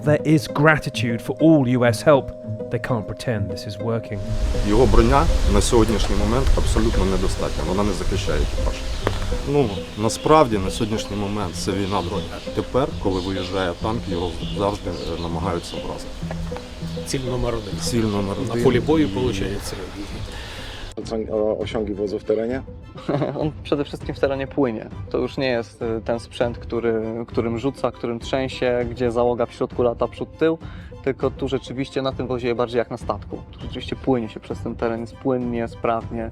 There is gratitude for all US help. They can't pretend this is working. Його броня на сьогоднішній момент абсолютно недостатня, вона не захищає екіпаж. Насправді на сьогоднішній момент це війна дронів. Тепер, коли виїжджає танк, його завжди намагаються вразити. Ціль номер один. Ціль номер один. На полі бою, виходить. Osiągi wozu w terenie? On przede wszystkim w terenie płynie. To już nie jest ten sprzęt, którym rzuca, którym trzęsie, gdzie załoga w środku lata przód-tył, tylko tu rzeczywiście na tym wozie bardziej jak na statku. Tu rzeczywiście płynie się przez ten teren, jest płynnie, sprawnie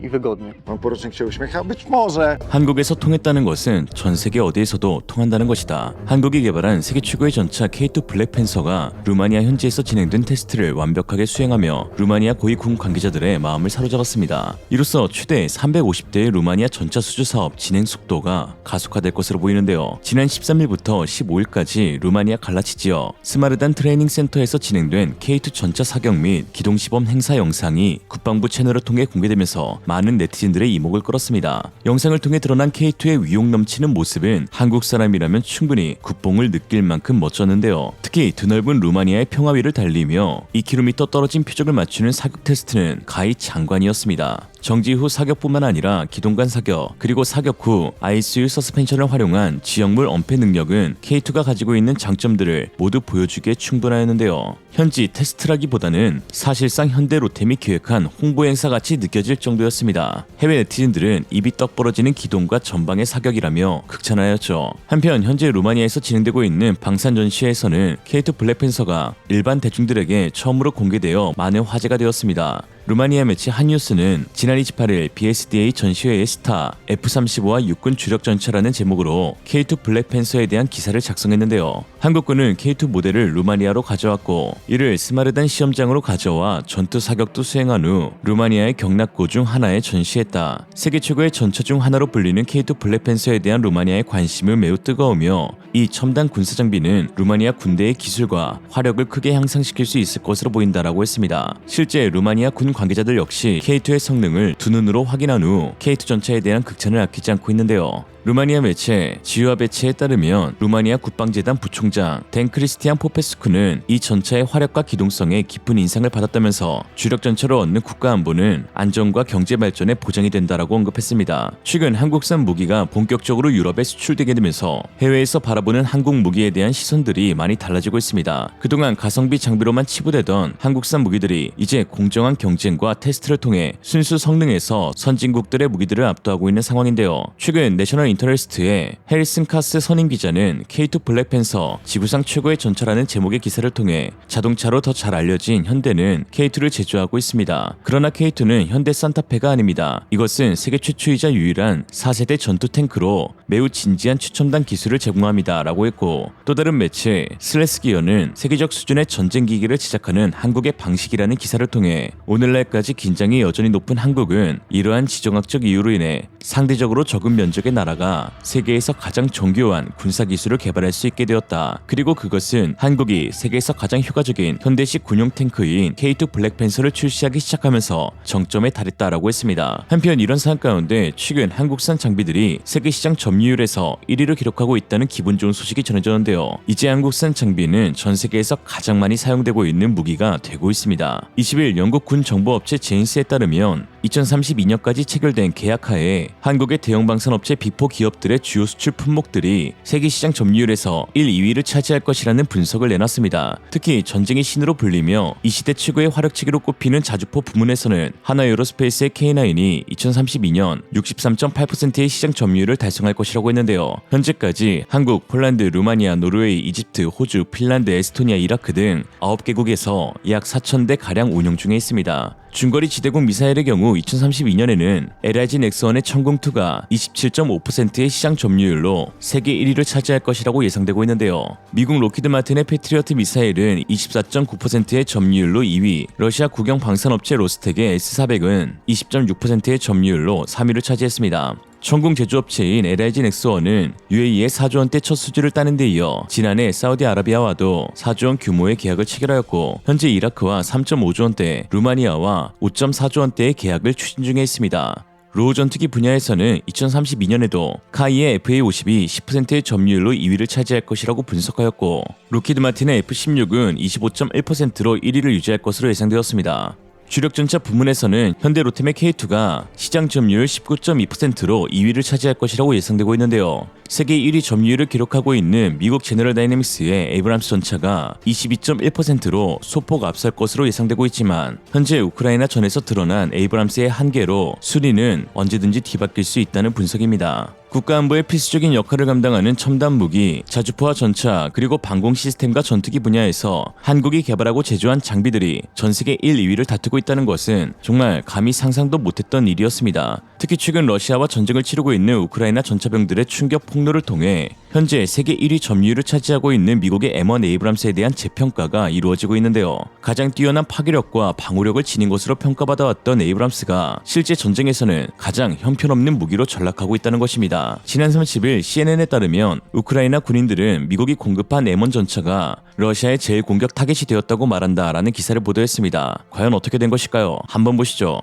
i wygodnie. Porucznik się uśmiecha? Być może. 한국에서 통했다는 것은 전 세계 어디에서도 통한다는 것이다. 한국이 개발한 세계 최고의 전차 K2 블랙팬서가 루마니아 현지에서 진행된 테스트를 완벽하게 수행하며 루마니아 고위 군 관계자들의 마음을 사로잡았습니다. 이로써 최대 350대의 루마니아 전차 수주 사업 진행 속도가 가속화될 것으로 보이는데요. 지난 13일부터 15일까지 루마니아 갈라치 지역 스마르단 트레이닝 센터에서 진행된 K2 전차 사격 및 기동 시범 행사 영상이 국방부 채널을 통해 공개되면서 많은 네티즌들의 이목을 끌었습니다. 영상을 통해 드러난 K2의 위용 넘치는 모습은 한국 사람이라면 충분히 국뽕을 느낄 만큼 멋졌는데요. 특히 드넓은 루마니아의 평화위를 달리며 2km 떨어진 표적을 맞추는 사격 테스트는 가히 장관이었습니다. 정지 후 사격뿐만 아니라 기동간 사격, 그리고 사격 후 ISU 서스펜션을 활용한 지역물 엄폐 능력은 K2가 가지고 있는 장점들을 모두 보여주기에 충분하였는데요. 현지 테스트라기보다는 사실상 현대 로템이 기획한 홍보 행사같이 느껴질 정도였습니다. 해외 네티즌들은 입이 떡 벌어지는 기동과 전방의 사격이라며 극찬하였죠. 한편 현재 루마니아에서 진행되고 있는 방산 전시회에서는 K2 블랙팬서가 일반 대중들에게 처음으로 공개되어 많은 화제가 되었습니다. 루마니아 매체 한뉴스는 지난 28일 BSDA 전시회의 스타 F-35와 육군 주력 전차라는 제목으로 K2 블랙팬서에 대한 기사를 작성했는데요. 한국군은 K2 모델을 루마니아로 가져왔고 이를 스마르단 시험장으로 가져와 전투 사격도 수행한 후 루마니아의 경락고 중 하나에 전시했다. 세계 최고의 전차 중 하나로 불리는 K2 블랙팬서에 대한 루마니아의 관심은 매우 뜨거우며 이 첨단 군사 장비는 루마니아 군대의 기술과 화력을 크게 향상시킬 수 있을 것으로 보인다라고 했습니다. 실제 루마니아 군 관계자들 역시 K2의 성능을 두 눈으로 확인한 후 K2 전차에 대한 극찬을 아끼지 않고 있는데요. 루마니아 매체 지유아 배치에 따르면 루마니아 국방재단 부총장 댄 크리스티안 포페스쿠는 이 전차의 화력과 기동성에 깊은 인상을 받았다면서 주력 전차로 얻는 국가 안보는 안정과 경제 발전에 보장이 된다라고 언급했습니다. 최근 한국산 무기가 본격적으로 유럽에 수출되게 되면서 해외에서 바라보는 한국 무기에 대한 시선들이 많이 달라지고 있습니다. 그동안 가성비 장비로만 치부되던 한국산 무기들이 이제 공정한 경쟁과 테스트를 통해 순수 성능에서 선진국들의 무기들을 압도하고 있는 상황인데요. 최근 내셔널 인터레스트의 해리슨 카스 선임 기자는 K2 블랙팬서 지구상 최고의 전차라는 제목의 기사를 통해 자동차로 더 잘 알려진 현대는 K2를 제조하고 있습니다. 그러나 K2는 현대 산타페가 아닙니다. 이것은 세계 최초이자 유일한 4세대 전투 탱크로 매우 진지한 최첨단 기술을 제공합니다 라고 했고, 또 다른 매체 슬래스기어는 세계적 수준의 전쟁 기기를 제작하는 한국의 방식이라는 기사를 통해 오늘날까지 긴장이 여전히 높은 한국은 이러한 지정학적 이유로 인해 상대적으로 적은 면적의 나라가 세계에서 가장 정교한 군사기술을 개발할 수 있게 되었다. 그리고 그것은 한국이 세계에서 가장 효과적인 현대식 군용 탱크인 K2 블랙팬서를 출시하기 시작하면서 정점에 달했다라고 했습니다. 한편 이런 상황 가운데 최근 한국산 장비들이 세계시장 점유율에서 1위를 기록하고 있다는 기분 좋은 소식이 전해졌는데요. 이제 한국산 장비는 전 세계에서 가장 많이 사용되고 있는 무기가 되고 있습니다. 20일 영국 군 정보업체 제인스에 따르면 2032년까지 체결된 계약하에 한국의 대형 방산업체 비포 기업들의 주요 수출 품목들이 세계시장 점유율에서 1, 2위를 차지할 것이라는 분석을 내놨습니다. 특히 전쟁의 신으로 불리며 이 시대 최고의 화력체계로 꼽히는 자주포 부문에서는 하나에어로스페이스의 K9이 2032년 63.8%의 시장 점유율을 달성할 것이라고 했는데요. 현재까지 한국, 폴란드, 루마니아, 노르웨이, 이집트, 호주, 핀란드, 에스토니아, 이라크 등 9개국에서 약 4,000대 가량 운용 중에 있습니다. 중거리 지대공 미사일의 경우 2032년에는 LIG 넥스원의 천궁2가 27.5%의 시장 점유율로 세계 1위를 차지할 것이라고 예상되고 있는데요. 미국 로키드 마틴의 패트리어트 미사일은 24.9%의 점유율로 2위, 러시아 국영 방산업체 로스텍의 S400은 20.6%의 점유율로 3위를 차지했습니다. 천궁 제조업체인 LIG 넥스원은 UAE의 4조 원대 첫 수주를 따는 데 이어 지난해 사우디아라비아와도 4조 원 규모의 계약을 체결하였고, 현재 이라크와 3.5조 원대, 루마니아와 5.4조 원대의 계약을 추진 중에 있습니다. 로우 전투기 분야에서는 2032년에도 카이의 FA-50이 10%의 점유율로 2위를 차지할 것이라고 분석하였고, 로키드 마틴의 F-16은 25.1%로 1위를 유지할 것으로 예상되었습니다. 주력 전차 부문에서는 현대 로템의 K2가 시장 점유율 19.2%로 2위를 차지할 것이라고 예상되고 있는데요. 세계 1위 점유율을 기록하고 있는 미국 제너럴 다이내믹스의 에이브람스 전차가 22.1%로 소폭 앞설 것으로 예상되고 있지만, 현재 우크라이나 전에서 드러난 에이브람스의 한계로 순위는 언제든지 뒤바뀔 수 있다는 분석입니다. 국가안보의 필수적인 역할을 감당하는 첨단 무기, 자주포화 전차, 그리고 방공 시스템과 전투기 분야에서 한국이 개발하고 제조한 장비들이 전 세계 1, 2위를 다투고 있다는 것은 정말 감히 상상도 못했던 일이었습니다. 특히 최근 러시아와 전쟁을 치르고 있는 우크라이나 전차병들의 충격 폭로를 통해 현재 세계 1위 점유율을 차지하고 있는 미국의 M1 에이브람스에 대한 재평가가 이루어지고 있는데요. 가장 뛰어난 파괴력과 방호력을 지닌 것으로 평가받아왔던 에이브람스가 실제 전쟁에서는 가장 형편없는 무기로 전락하고 있다는 것입니다. 지난 30일 CNN에 따르면 우크라이나 군인들은 미국이 공급한 M1 전차가 러시아의 제일 공격 타겟이 되었다고 말한다라는 기사를 보도했습니다. 과연 어떻게 된 것일까요? 한번 보시죠.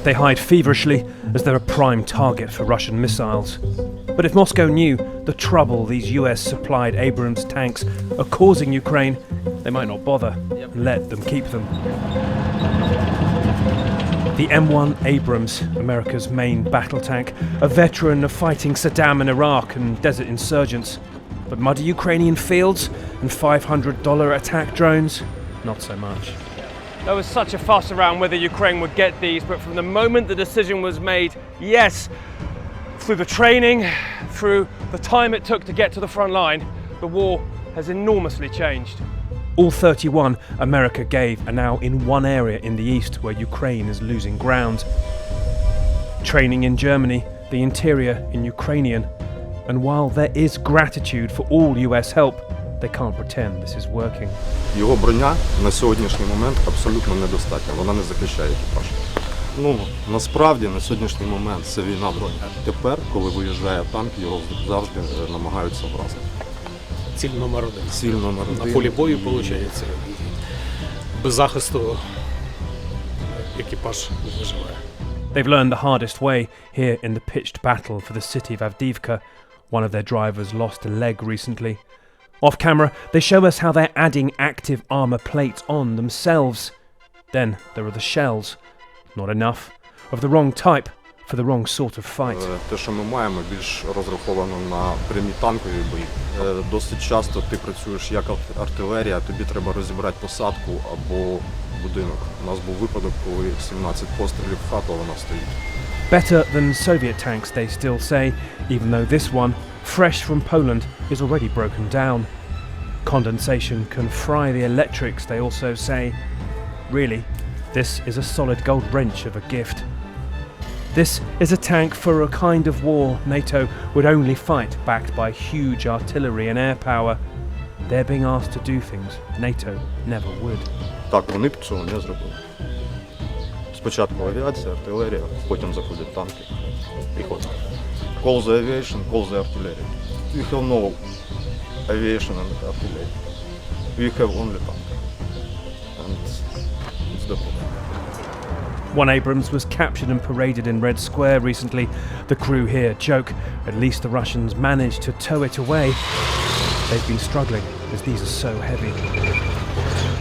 They hide feverishly as they're a prime target for Russian missiles. But if Moscow knew the trouble these US-supplied Abrams tanks are causing Ukraine, they might not bother and let them keep them. The M1 Abrams, America's main battle tank, a veteran of fighting Saddam in Iraq and desert insurgents. But muddy Ukrainian fields and $500 attack drones? Not so much. There was such a fuss around whether Ukraine would get these, but from the moment the decision was made, yes, through the training, through the time it took to get to the front line, the war has enormously changed. All 31 America gave are now in one area in the east where Ukraine is losing ground. Training in Germany, the interior in Ukrainian. And while there is gratitude for all US help, they can't pretend this is working. Його броня на сьогоднішній момент абсолютно недостатня, вона не захищає екіпаж. Насправді на сьогоднішній момент це війна дронів. Тепер, коли виїжджає танк, його завжди намагаються вразити. Ціль номер один. Ціль номер На один. полі бою, виходить, без захисту екіпаж не виживає. They've learned the hardest way here in the pitched battle for the city of Avdiivka. One of their drivers lost a leg recently. Off camera, they show us how they're adding active armor plates on themselves. Then there are the shells. Not enough. Of the wrong type for the wrong sort of fight. Те, що ми маємо, більш розраховано на прямі танкові бої. Досить часто ти працюєш як артилерія, тобі треба розібрати посадку або будинок. У нас був випадок, коли 17 пострілів в хату, а вона стоїть. Better than Soviet tanks, they still say, even though this one, fresh from Poland, is already broken down. Condensation can fry the electrics, they also say. Really, this is a solid gold wrench of a gift. This is a tank for a kind of war NATO would only fight backed by huge artillery and air power. They're being asked to do things NATO never would. Так, вони б цього не зробили. Спочатку авіація, артилерія, потім заходять танки, піхота. Call the aviation, call the artillery. We have no aviation and artillery. We have only tank. And it's the problem. One Abrams was captured and paraded in Red Square recently. The crew here joke, at least the Russians managed to tow it away. They've been struggling as these are so heavy.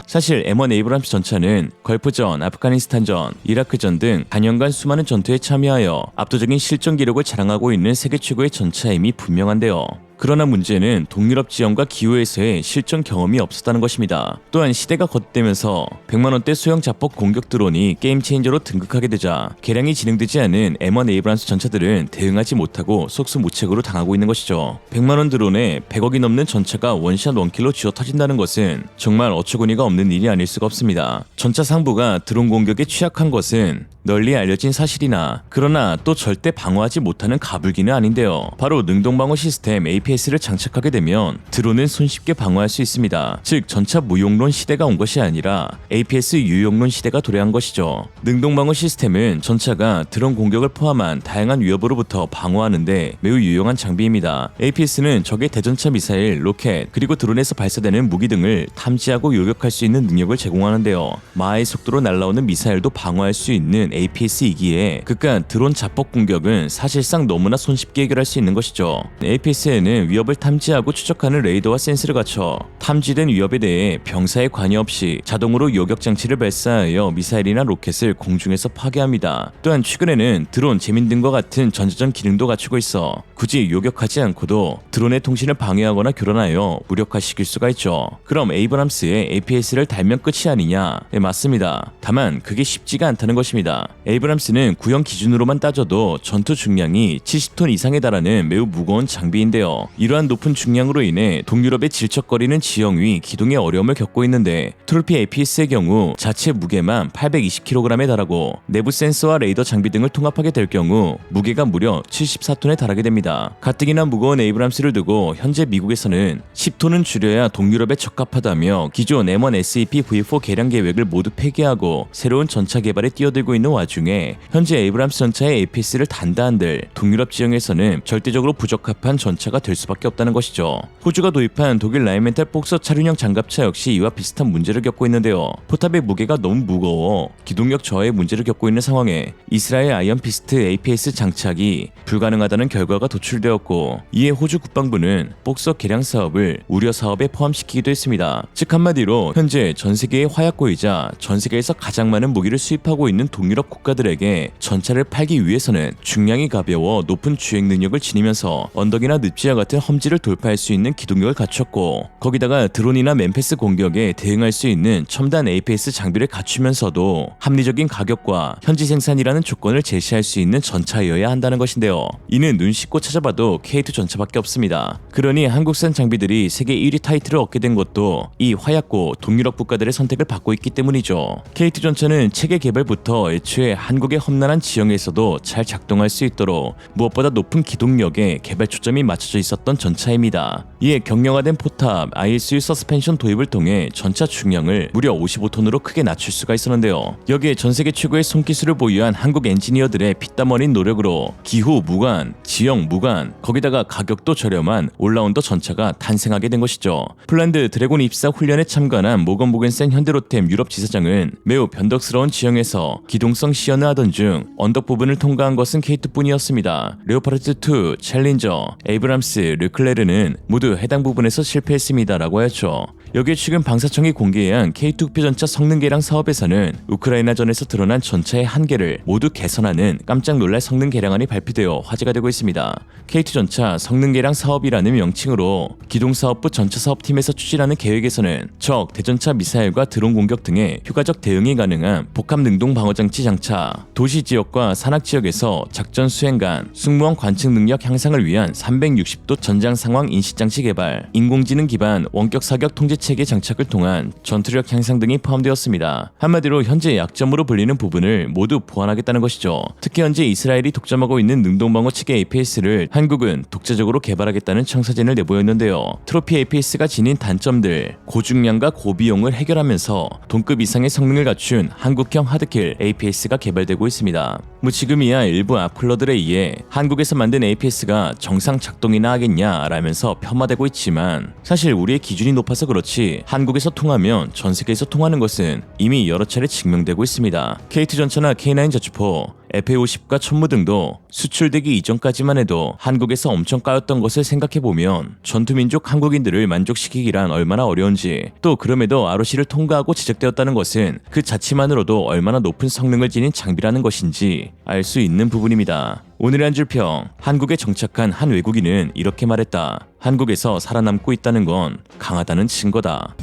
사실 M1 에이브람스 전차는 걸프전, 아프가니스탄전, 이라크전 등 단연간 수많은 전투에 참여하여 압도적인 실전 기록을 자랑하고 있는 세계 최고의 전차임이 분명한데요. 그러나 문제는 동유럽 지형과 기후에서의 실전 경험이 없었다는 것입니다. 또한 시대가 거듭되면서 100만원대 소형 자폭 공격 드론이 게임 체인저로 등극하게 되자 개량이 진행되지 않은 M1 에이브람스 전차들은 대응하지 못하고 속수무책으로 당하고 있는 것이죠. 100만원 드론에 100억이 넘는 전차가 원샷 원킬로 쥐어 터진다는 것은 정말 어처구니가 없는 일이 아닐 수가 없습니다. 전차 상부가 드론 공격에 취약한 것은 널리 알려진 사실이나 그러나 또 절대 방어하지 못하는 가불기는 아닌데요. 바로 능동방어 시스템 AP APS를 장착하게 되면 드론은 손쉽게 방어할 수 있습니다. 즉 전차 무용론 시대가 온 것이 아니라 APS 유용론 시대가 도래한 것이죠. 능동방어 시스템은 전차가 드론 공격을 포함한 다양한 위협으로부터 방어하는데 매우 유용한 장비입니다. APS는 적의 대전차 미사일, 로켓, 그리고 드론에서 발사되는 무기 등을 탐지하고 요격할 수 있는 능력을 제공하는데요. 마하의 속도로 날아오는 미사일도 방어할 수 있는 APS이기에 그깟 드론 자폭 공격은 사실상 너무나 손쉽게 해결할 수 있는 것이죠. APS에는 위협을 탐지하고 추적하는 레이더와 센서를 갖춰 탐지된 위협에 대해 병사의 관여 없이 자동으로 요격 장치를 발사하여 미사일이나 로켓을 공중에서 파괴합니다. 또한 최근에는 드론, 제민 등과 같은 전자전 기능도 갖추고 있어 굳이 요격하지 않고도 드론의 통신을 방해하거나 교란하여 무력화시킬 수가 있죠. 그럼 에이브람스의 APS를 달면 끝이 아니냐? 네, 맞습니다. 다만 그게 쉽지가 않다는 것입니다. 에이브람스는 구형 기준으로만 따져도 전투 중량이 70톤 이상에 달하는 매우 무거운 장비인데요. 이러한 높은 중량으로 인해 동유럽의 질척거리는 지형 위 기동의 어려움을 겪고 있는데 트로피 APS의 경우 자체 무게만 820kg에 달하고 내부 센서와 레이더 장비 등을 통합하게 될 경우 무게가 무려 74톤에 달하게 됩니다. 가뜩이나 무거운 에이브람스를 두고 현재 미국에서는 10톤은 줄여야 동유럽에 적합하다며 기존 M1 SEP V4 개량 계획을 모두 폐기하고 새로운 전차 개발에 뛰어들고 있는 와중에 현재 에이브람스 전차의 APS를 단다 한들 동유럽 지형에서는 절대적으로 부적합한 전차가 될 수밖에 없다는 것이죠. 호주가 도입한 독일 라인멘탈 폭서 차륜형 장갑차 역시 이와 비슷한 문제를 겪고 있는데요. 포탑의 무게가 너무 무거워 기동력 저하의 문제를 겪고 있는 상황에 이스라엘 아이언피스트 APS 장착이 불가능하다는 결과가 도출되었고 이에 호주 국방부는 폭서 개량 사업을 우려 사업에 포함시키기도 했습니다. 즉 한마디로 현재 전 세계의 화약고이자 전 세계에서 가장 많은 무기를 수입하고 있는 동유럽 국가들에게 전차를 팔기 위해서는 중량이 가벼워 높은 주행 능력을 지니면서 언덕이나 늪지와 같은 험지를 돌파할 수 있는 기동력을 갖췄고 거기다가 드론이나 맨패스 공격에 대응할 수 있는 첨단 APS 장비를 갖추면서도 합리적인 가격과 현지 생산이라는 조건을 제시할 수 있는 전차여야 한다는 것인데요. 이는 눈 씻고 찾아봐도 K2 전차밖에 없습니다. 그러니 한국산 장비들이 세계 1위 타이틀을 얻게 된 것도 이 화약고 동유럽 국가들의 선택을 받고 있기 때문이죠. K2 전차는 체계 개발부터 애초에 한국의 험난한 지형에서도 잘 작동할 수 있도록 무엇보다 높은 기동력에 개발 초점이 맞춰져 있었던 전차입니다. 이에 경량화된 포탑, ISU 서스펜션 도입을 통해 전차 중량을 무려 55톤으로 크게 낮출 수가 있었는데요. 여기에 전세계 최고의 손기술을 보유한 한국 엔지니어들의 피땀 어린 노력으로 기후 무관, 지형 무관, 거기다가 가격도 저렴한 올라운더 전차가 탄생하게 된 것이죠. 폴란드 드래곤 입사 훈련에 참관한 모건 모겐센 현대로템 유럽 지사장은 매우 변덕스러운 지형에서 기동성 시연을 하던 중 언덕 부분을 통과한 것은 K2뿐이었습니다. 레오파르트2, 챌린저, 에이브람스, 르클레르는 모두 해당 부분에서 실패했습니다라고 하였죠. 여기에 최근 방사청이 공개한 K2 흑표전차 성능 개량 사업에서는 우크라이나전에서 드러난 전차의 한계를 모두 개선하는 깜짝 놀랄 성능 개량안이 발표되어 화제가 되고 있습니다. K2 전차 성능 개량 사업이라는 명칭으로 기동사업부 전차사업팀에서 추진하는 계획에서는 적, 대전차 미사일과 드론 공격 등의 효과적 대응이 가능한 복합 능동 방어장치 장차, 도시 지역과 산악 지역에서 작전 수행간, 승무원 관측 능력 향상을 위한 360도 전장 상황 인식장치 개발, 인공지능 기반 원격 사격 통제 체계 장착을 통한 전투력 향상 등이 포함되었습니다. 한마디로 현재 약점으로 불리는 부분을 모두 보완하겠다는 것이죠. 특히 현재 이스라엘이 독점하고 있는 능동방어 체계 APS를 한국은 독자적으로 개발하겠다는 청사진을 내보였는데요. 트로피 APS가 지닌 단점들, 고중량과 고비용을 해결하면서 동급 이상의 성능을 갖춘 한국형 하드킬 APS가 개발되고 있습니다. 지금이야 일부 악플러들에 의해 한국에서 만든 APS가 정상 작동이나 하겠냐 라면서 폄하되고 있지만 사실 우리의 기준이 높아서 그렇지 한국에서 통하면 전 세계에서 통하는 것은 이미 여러 차례 증명되고 있습니다. K2 전차나 K9 자주포, FA50과 천무 등도 수출되기 이전까지만 해도 한국에서 엄청 까였던 것을 생각해보면 전투민족 한국인들을 만족시키기란 얼마나 어려운지, 또 그럼에도 ROC를 통과하고 제작되었다는 것은 그 자체만으로도 얼마나 높은 성능을 지닌 장비라는 것인지 알 수 있는 부분입니다. 오늘의 한 줄 평, 한국에 정착한 한 외국인은 이렇게 말했다. 한국에서 살아남고 있다는 건 강하다는 증거다.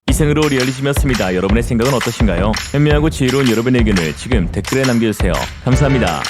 이상으로 리얼리즘이었습니다. 여러분의 생각은 어떠신가요? 현명하고 지혜로운 여러분의 의견을 지금 댓글에 남겨주세요. 감사합니다.